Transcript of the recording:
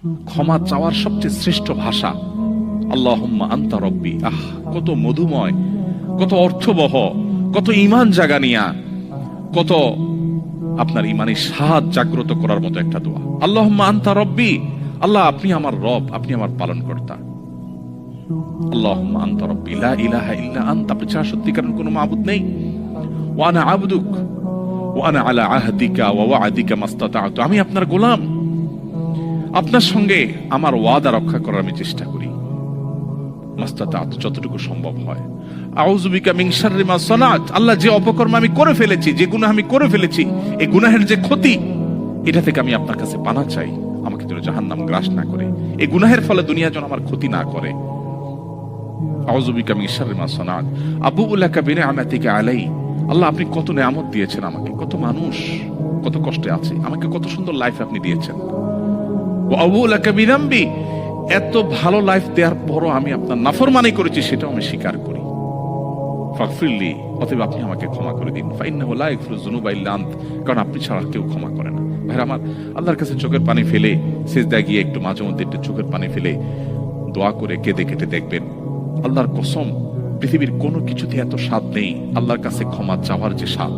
ক্ষমা চাওয়ার সবচেয়ে শ্রেষ্ঠ ভাষা আল্লাহুম্মা আনতা রব্বি। কত মধুময়, কত অর্থবহ, কত ঈমান জাগানিয়া, কত আপনার ঈমানি স্বাদ জাগ্রত করার মতো একটা দোয়া। আল্লাহুম্মা আনতা রব্বি, আল্লাহ আপনি আমার রব, আপনি আমার পালনকর্তা। আল্লাহুম্মা আনতা রব্বি লা ইলাহা ইল্লা আনতা, আপনি ছাড়া সত্যিকারের কোনো মাবুদ নেই। ওয়া আনা আবদুক ওয়া আনা আলা আহদিকা ওয়া ওয়া'দিকা মাস্তাতা'তু, আমি আপনার গোলাম, আপনার সঙ্গে আমার ওয়াদা রক্ষা করার আমি চেষ্টা করি মাস্তাতা'তু, যতটুকু সম্ভব হয়। আউযু বিকা মিন শাররি মা সানাত, আল্লাহ যে অপকর্ম আমি করে ফেলেছি, যে গুনাহ আমি করে ফেলেছি, এই গুনাহের যে ক্ষতি, এটা থেকে আমি আপনার কাছে পানাহ চাই, আমাকে যেন জাহান্নাম গ্রাস না করে, এই গুনাহের ফলে দুনিয়া যেন আমার ক্ষতি না করে। আউযু বিকা মিন শাররি মা সানাত আবুউ লাকা বিনি'মাতিকা আলাই, আল্লাহ আপনি কত নেয়ামত দিয়েছেন আমাকে, কত মানুষ কত কষ্টে আছে, আমাকে কত সুন্দর লাইফ আপনি দিয়েছেন। ওয়া আবুউ লাকা বিযামবি, এত ভালো লাইফ দেওয়ার পরও আমি আপনার নাফরমানি করেছি, সেটাও আমি স্বীকার করি। ফাগফিরলি, অতএব আপনি আমাকে ক্ষমা করে দিন। ফাইন্নাহু লা ইয়াগফিরুয যুনুবা ইল্লা আনত, কারণ আপনি ছাড়া কেউ ক্ষমা করে না। ভাইরা আমার, আল্লাহর কাছে চোখের পানি ফেলে সিজদায় গিয়ে একটু মাঝে মধ্যে একটু চোখের পানি ফেলে দোয়া করে কেঁদে কেটে দেখবেন, আল্লাহর কসম পৃথিবীর কোনো কিছুতে এত স্বাদ নেই আল্লাহর কাছে ক্ষমা চাওয়ার যে স্বাদ।